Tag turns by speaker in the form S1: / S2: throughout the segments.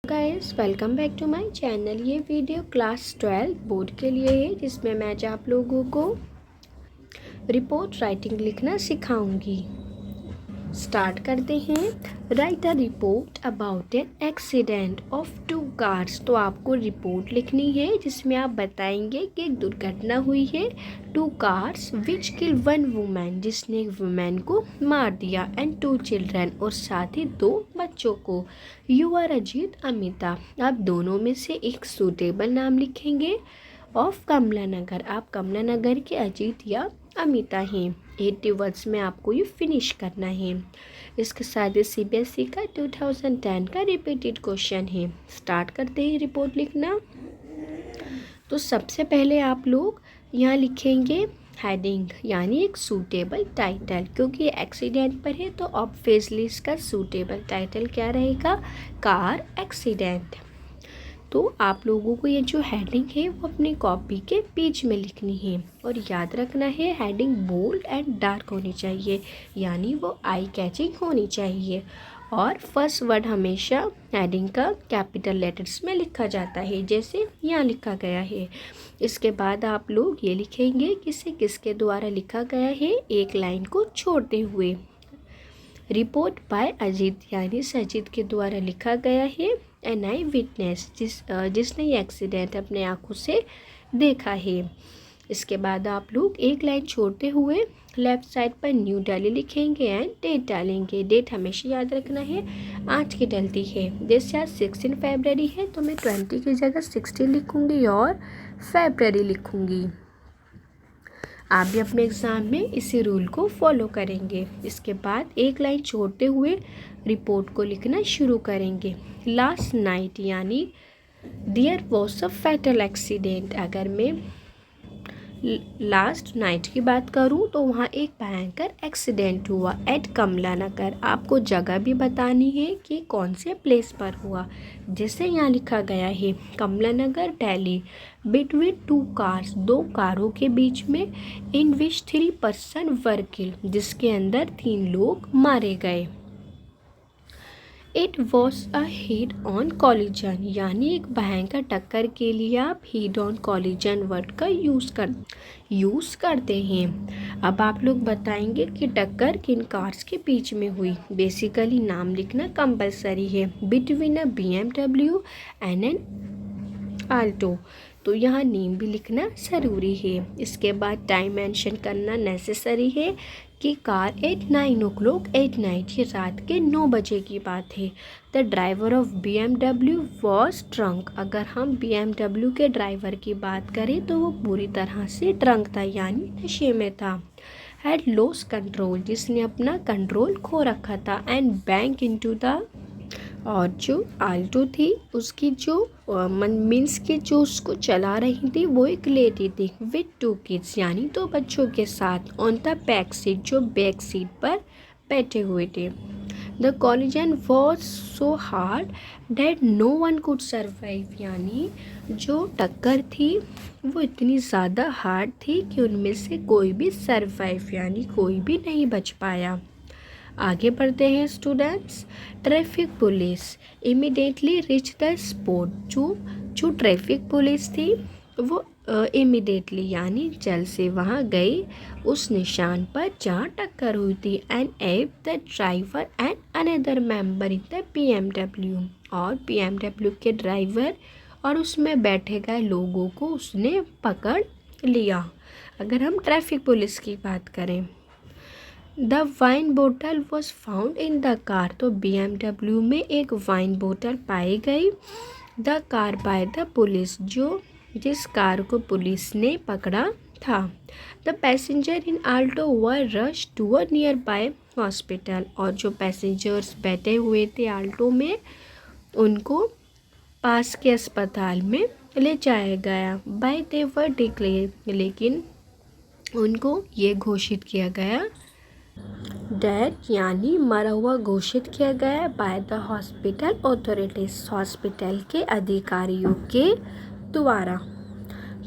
S1: Guys welcome back to my channel. ये video class 12 board के लिए है जिसमें मैं आज आप लोगों को रिपोर्ट राइटिंग लिखना सिखाऊंगी। स्टार्ट करते हैं। Right a report about an accident of 2 cars. तो आपको रिपोर्ट लिखनी है जिसमें आप बताएंगे कि एक दुर्घटना हुई है 2 कार्स विच किल 1 वुमेन, जिसने एक वुमेन को मार दिया, एंड 2 चिल्ड्रन, और साथ ही 2 बच्चों को। You are Ajit Amita. आप दोनों में से एक सूटेबल नाम लिखेंगे। ऑफ कमला नगर, आप कमला नगर के अजीत या अमिता हैं। 80 वर्ड्स में आपको ये फिनिश करना है। इसके साथ ही CBSE का 2010 का रिपीटेड क्वेश्चन है। स्टार्ट करते हैं रिपोर्ट लिखना। तो सबसे पहले आप लोग यहाँ लिखेंगे हेडिंग, यानी एक सूटेबल टाइटल। क्योंकि एक्सीडेंट पर है तो ऑब्वियसली इसका सूटेबल टाइटल क्या रहेगा? Car accident. तो आप लोगों को ये जो हेडिंग है वो अपनी कॉपी के पेज में लिखनी है, और याद रखना है हेडिंग बोल्ड एंड डार्क होनी चाहिए, यानी वो आई कैचिंग होनी चाहिए। और फर्स्ट वर्ड हमेशा हेडिंग का कैपिटल लेटर्स में लिखा जाता है, जैसे यहाँ लिखा गया है। इसके बाद आप लोग ये लिखेंगे किसे किसके द्वारा लिखा गया है, एक लाइन को छोड़ते हुए। रिपोर्ट बाय अजीत, यानी सजीत के द्वारा लिखा गया है। एन आई विटनेस, जिसने ये एक्सीडेंट अपने आंखों से देखा है। इसके बाद आप लोग एक लाइन छोड़ते हुए लेफ्ट साइड पर न्यू दिल्ली लिखेंगे एंड डेट डालेंगे। डेट हमेशा याद रखना है, आज की डलती है। जैसे आज 16 फरवरी है तो मैं 20 की जगह 16 लिखूँगी और फरवरी लिखूँगी। आप भी अपने एग्ज़ाम में इसी रूल को फॉलो करेंगे। इसके बाद एक लाइन छोड़ते हुए रिपोर्ट को लिखना शुरू करेंगे। लास्ट नाइट, यानी there was a fatal accident. अगर मैं लास्ट नाइट की बात करूं तो वहाँ एक भयंकर एक्सीडेंट हुआ एट कमला नगर। आपको जगह भी बतानी है कि कौन से प्लेस पर हुआ। जैसे यहाँ लिखा गया है कमला नगर दिल्ली, बिटवीन 2 कार्स, 2 कारों के बीच में, इन विच 3 पर्सन वर किल, जिसके अंदर 3 लोग मारे गए। It was a head on collision, यानी एक भयंकर टक्कर के लिए आप हेड ऑन कॉलिजन वर्ड का यूज़ करते हैं। अब आप लोग बताएंगे कि टक्कर किन कार्स के बीच में हुई। बेसिकली नाम लिखना कंपलसरी है। Between a BMW and an Alto, तो यहाँ नेम भी लिखना ज़रूरी है। इसके बाद टाइम मेंशन करना नेसेसरी है कि car eight 9 o'clock at night, ये रात के 9 बजे की बात है। The driver of BMW was drunk. अगर हम BMW के ड्राइवर की बात करें तो वो पूरी तरह से ड्रंक था, यानी नशे में था। हैड लॉस कंट्रोल, जिसने अपना कंट्रोल खो रखा था। एंड बैंक इनटू द, और जो आल्टो थी उसकी जो मीन्स की जो उसको चला रही थी वो एक लेडी थी विथ 2 किड्स, यानी 2 बच्चों के साथ। ऑन द बैक सीट, जो बैक सीट पर बैठे हुए थे। The collision was so hard that no one could survive, यानी जो टक्कर थी वो इतनी ज़्यादा हार्ड थी कि उनमें से कोई भी सर्वाइव, यानी कोई भी नहीं बच पाया। आगे बढ़ते हैं students. Traffic police immediately rich the spot, जो ट्रैफिक पुलिस थी वो इमीडिएटली, यानी जल्द से वहाँ गई उस निशान पर जहाँ टक्कर हुई थी। And app the driver and another member in the BMW, और BMW के ड्राइवर और उसमें बैठे गए लोगों को उसने पकड़ लिया। अगर हम ट्रैफिक पुलिस की बात करें, द वाइन बोतल was found in the car, तो BMW में एक वाइन बोतल पाई गई। The car by the police, जिस कार को पुलिस ने पकड़ा था। The passenger in Alto were rush to a nearby hospital, और जो पैसेंजर्स बैठे हुए थे आल्टो में उनको पास के अस्पताल में ले जाया गया। बाय दे वर डिक्लेयर, लेकिन उनको ये घोषित किया गया, डेड यानी मरा हुआ घोषित किया गया by the hospital authorities, hospital के अधिकारियों के द्वारा।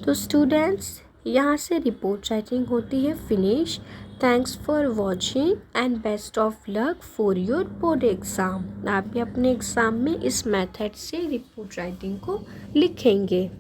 S1: तो स्टूडेंट्स यहाँ से रिपोर्ट राइटिंग होती है finish. Thanks for watching and best of luck for your board exam. आप भी अपने एग्ज़ाम में इस मेथड से रिपोर्ट राइटिंग को लिखेंगे।